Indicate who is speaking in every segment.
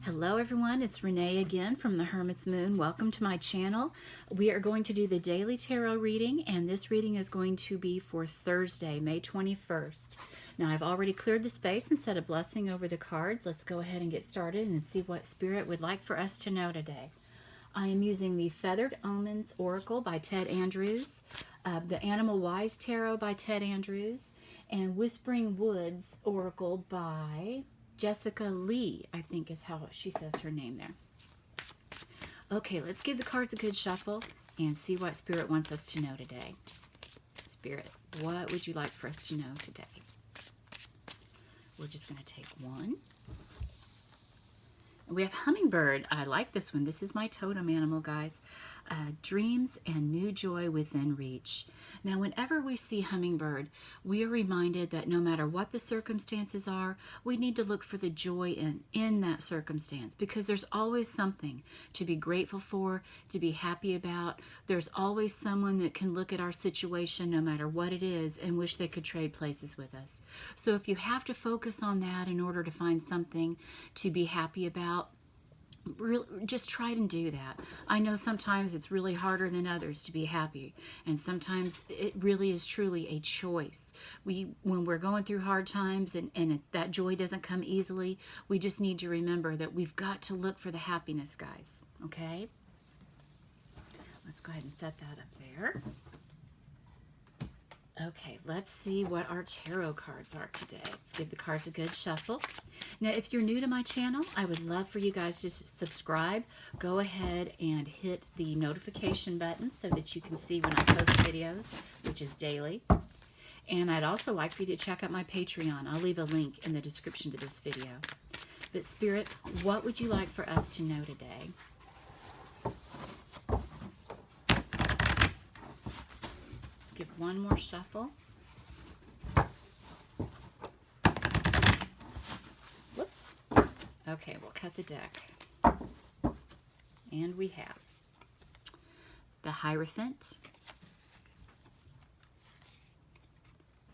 Speaker 1: Hello everyone, it's Renee again from the Hermit's Moon. Welcome to my channel. We are going to do the daily tarot reading, and this reading is going to be for Thursday, May 21st. Now I've already cleared the space and said a blessing over the cards. Let's go ahead and get started and see what Spirit would like for us to know today. I am using the Feathered Omens Oracle by Ted Andrews, the Animal Wise Tarot by Ted Andrews, and Whispering Woods Oracle by Jessica Lee, I think is how she says her name there. Okay, let's give the cards a good shuffle and see what Spirit wants us to know today. Spirit, what would you like for us to know today? We're just going to take one. We have Hummingbird. I like this one. This is my totem animal, guys. Dreams and new joy within reach. Now, whenever we see Hummingbird, we are reminded that no matter what the circumstances are, we need to look for the joy in that circumstance, because there's always something to be grateful for, to be happy about. There's always someone that can look at our situation, no matter what it is, and wish they could trade places with us. So if you have to focus on that in order to find something to be happy about, just try and do that. I know sometimes it's really harder than others to be happy, and sometimes it really is truly a choice. When we're going through hard times and that joy doesn't come easily, we just need to remember that we've got to look for the happiness, guys. Okay? Let's go ahead and set that up there. Okay, let's see what our tarot cards are today. Let's give the cards a good shuffle. Now, if you're new to my channel, I would love for you guys to subscribe. Go ahead and hit the notification button so that you can see when I post videos, which is daily. And I'd also like for you to check out my Patreon. I'll leave a link in the description to this video. But Spirit, what would you like for us to know today? Give one more shuffle. Whoops. Okay, we'll cut the deck. And we have the Hierophant,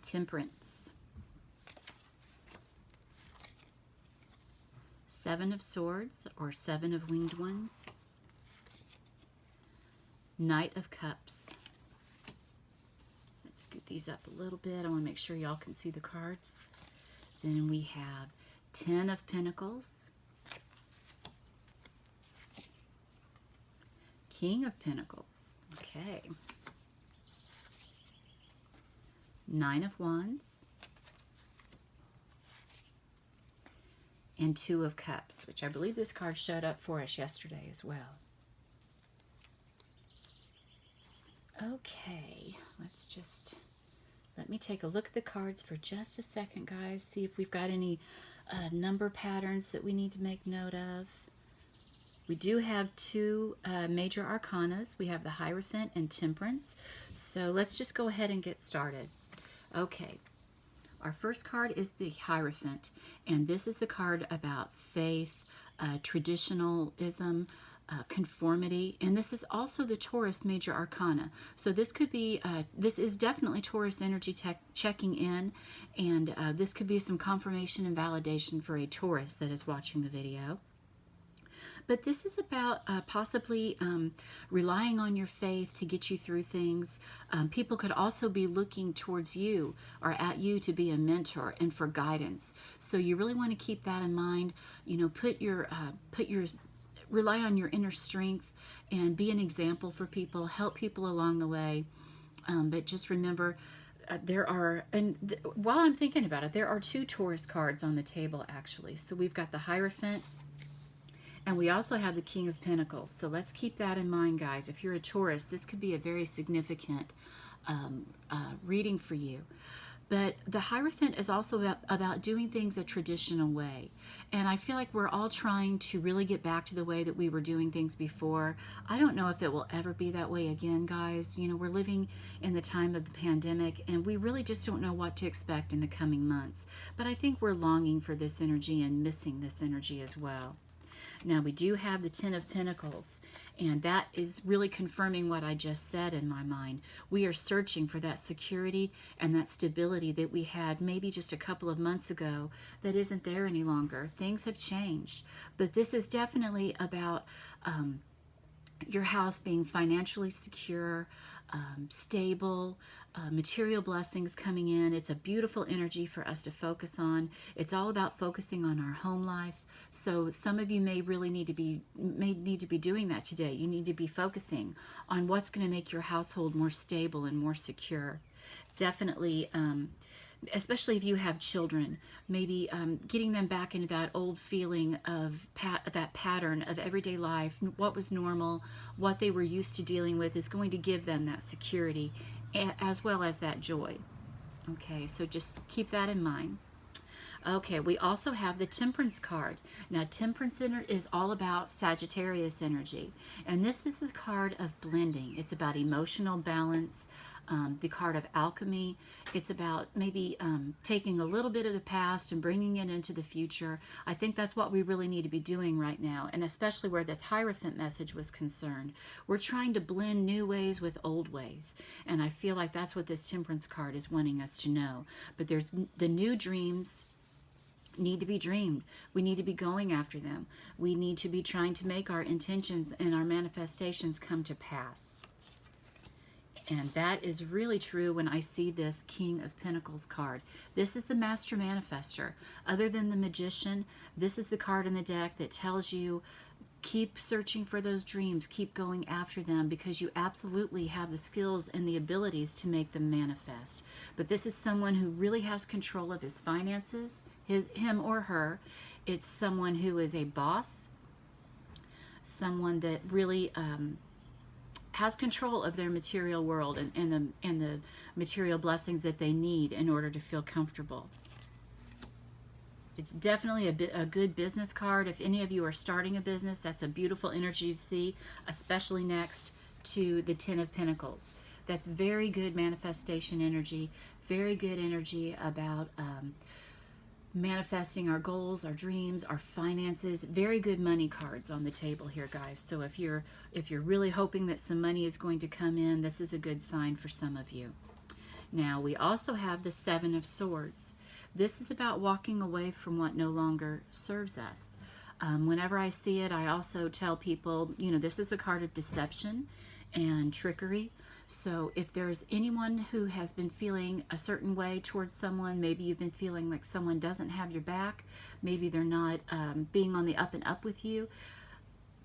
Speaker 1: Temperance, Seven of Swords or Seven of Winged Ones, Knight of Cups. Scoot these up a little bit. I want to make sure y'all can see the cards. Then we have Ten of Pentacles, King of Pentacles, okay, Nine of Wands, and Two of Cups, which I believe this card showed up for us yesterday as well. Okay, let me take a look at the cards for just a second, guys. See if we've got any number patterns that we need to make note of. We do have two major arcanas. We have the Hierophant and Temperance. So let's just go ahead and get started. Okay, our first card is the Hierophant, and this is the card about faith, traditionalism, conformity, and this is also the Taurus major arcana. So this could be, this is definitely Taurus energy checking in, and this could be some confirmation and validation for a Taurus that is watching the video. But this is about possibly relying on your faith to get you through things. People could also be looking towards you or at you to be a mentor and for guidance. So you really want to keep that in mind. You know, rely on your inner strength and be an example for people, help people along the way. But just remember, while I'm thinking about it, there are two Taurus cards on the table, actually. So we've got the Hierophant, and we also have the King of Pentacles. So let's keep that in mind, guys. If you're a Taurus, this could be a very significant reading for you. But the Hierophant is also about doing things a traditional way. And I feel like we're all trying to really get back to the way that we were doing things before. I don't know if it will ever be that way again, guys. You know, we're living in the time of the pandemic, and we really just don't know what to expect in the coming months. But I think we're longing for this energy and missing this energy as well. Now we do have the Ten of Pentacles, and that is really confirming what I just said in my mind. We are searching for that security and that stability that we had maybe just a couple of months ago that isn't there any longer. Things have changed, but this is definitely about your house being financially secure, stable, material blessings coming in. It's a beautiful energy for us to focus on. It's all about focusing on our home life. So some of you may really need to be doing that today. You need to be focusing on what's going to make your household more stable and more secure. Definitely, especially if you have children, maybe getting them back into that old feeling of that pattern of everyday life, what was normal, what they were used to dealing with, is going to give them that security as well as that joy. Okay, so just keep that in mind. Okay, we also have the Temperance card. Now, Temperance is all about Sagittarius energy, and this is the card of blending. It's about emotional balance, the card of alchemy. It's about maybe taking a little bit of the past and bringing it into the future. I think that's what we really need to be doing right now, and especially where this Hierophant message was concerned. We're trying to blend new ways with old ways, and I feel like that's what this Temperance card is wanting us to know. But there's the new dreams need to be dreamed. We need to be going after them. We need to be trying to make our intentions and our manifestations come to pass. And that is really true when I see this King of Pentacles card. This is the Master Manifester. Other than the Magician, this is the card in the deck that tells you keep searching for those dreams, keep going after them, because you absolutely have the skills and the abilities to make them manifest. But this is someone who really has control of his finances, him or her. It's someone who is a boss, someone that really has control of their material world and the material blessings that they need in order to feel comfortable. It's definitely a good business card. If any of you are starting a business, that's a beautiful energy to see, especially next to the Ten of Pentacles. That's very good manifestation energy, very good energy about manifesting our goals, our dreams, our finances. Very good money cards on the table here, guys. So if you're really hoping that some money is going to come in, this is a good sign for some of you. Now, we also have the Seven of Swords. This is about walking away from what no longer serves us. Whenever I see it, I also tell people, this is the card of deception and trickery. So if there's anyone who has been feeling a certain way towards someone, maybe you've been feeling like someone doesn't have your back, maybe they're not being on the up and up with you,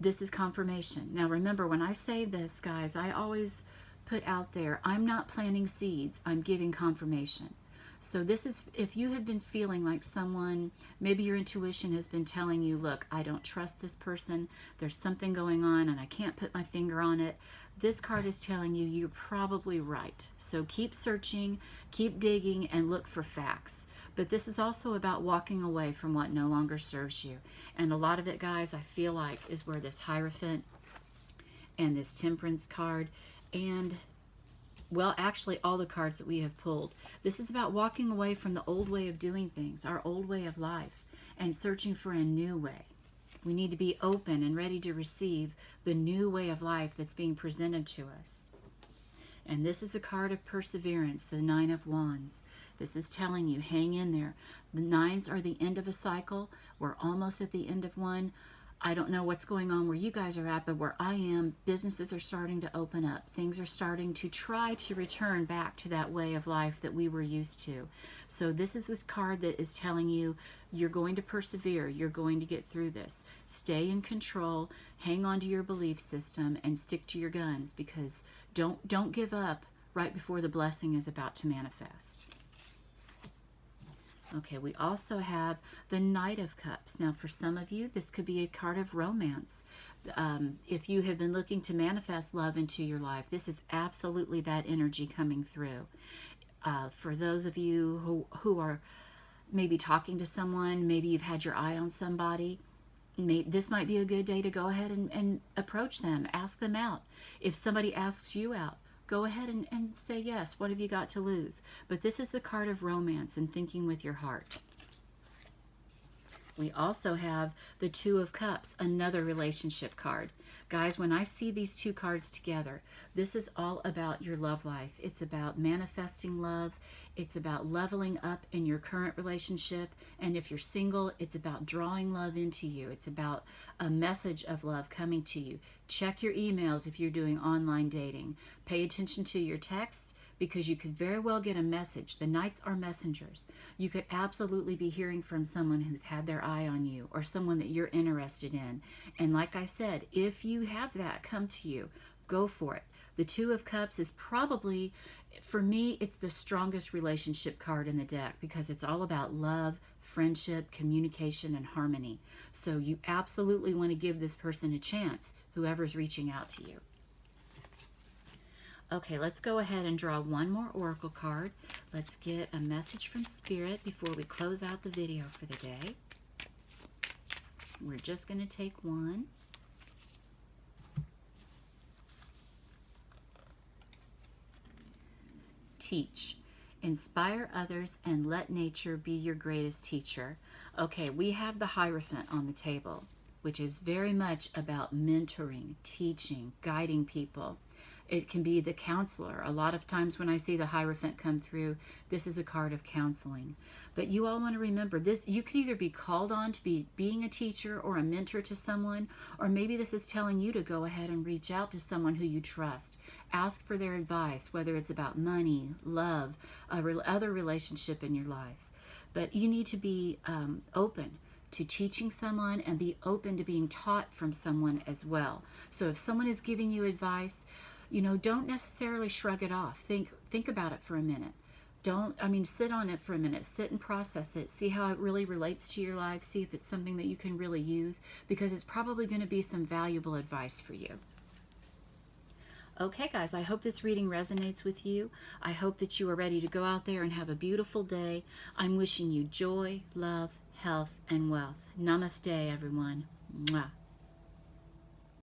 Speaker 1: this is confirmation. Now remember, when I say this, guys, I always put out there, I'm not planting seeds, I'm giving confirmation. So this is, if you have been feeling like someone, maybe your intuition has been telling you, look, I don't trust this person, there's something going on and I can't put my finger on it. This card is telling you you're probably right. So keep searching, keep digging, and look for facts. But this is also about walking away from what no longer serves you. And a lot of it, guys, I feel like is where this Hierophant and this Temperance card and, well, actually all the cards that we have pulled. This is about walking away from the old way of doing things, our old way of life, and searching for a new way. We need to be open and ready to receive the new way of life that's being presented to us. And this is a card of perseverance, the Nine of Wands. This is telling you, hang in there. The nines are the end of a cycle. We're almost at the end of one. I don't know what's going on where you guys are at, but where I am, businesses are starting to open up. Things are starting to try to return back to that way of life that we were used to. So this is this card that is telling you you're going to persevere. You're going to get through this. Stay in control. Hang on to your belief system and stick to your guns, because don't give up right before the blessing is about to manifest. Okay, we also have the Knight of Cups. Now, for some of you, this could be a card of romance. If you have been looking to manifest love into your life, this is absolutely that energy coming through. For those of you who are maybe talking to someone, maybe you've had your eye on somebody, this might be a good day to go ahead and approach them, ask them out. If somebody asks you out, go ahead and say yes. What have you got to lose? But this is the card of romance and thinking with your heart. We also have the Two of Cups, another relationship card. Guys, when I see these two cards together, this is all about your love life. It's about manifesting love. It's about leveling up in your current relationship. And if you're single, it's about drawing love into you. It's about a message of love coming to you. Check your emails if you're doing online dating. Pay attention to your texts, because you could very well get a message. The Knights are messengers. You could absolutely be hearing from someone who's had their eye on you, or someone that you're interested in. And like I said, if you have that come to you, go for it. The Two of Cups is probably, for me, it's the strongest relationship card in the deck, because it's all about love, friendship, communication, and harmony. So you absolutely want to give this person a chance, whoever's reaching out to you. Okay, let's go ahead and draw one more oracle card. Let's get a message from Spirit before we close out the video for the day. We're just going to take one. Teach. Inspire others and let nature be your greatest teacher. Okay, we have the Hierophant on the table, which is very much about mentoring, teaching, guiding people. It can be the counselor. A lot of times when I see the Hierophant come through, this is a card of counseling. But you all want to remember this. You can either be called on to be being a teacher or a mentor to someone, or maybe this is telling you to go ahead and reach out to someone who you trust. Ask for their advice, whether it's about money, love, other relationship in your life. But you need to be open to teaching someone and be open to being taught from someone as well. So if someone is giving you advice, don't necessarily shrug it off. Think about it for a minute. Sit on it for a minute. Sit and process it. See how it really relates to your life. See if it's something that you can really use, because it's probably going to be some valuable advice for you. Okay, guys, I hope this reading resonates with you. I hope that you are ready to go out there and have a beautiful day. I'm wishing you joy, love, health, and wealth. Namaste, everyone. Mwah.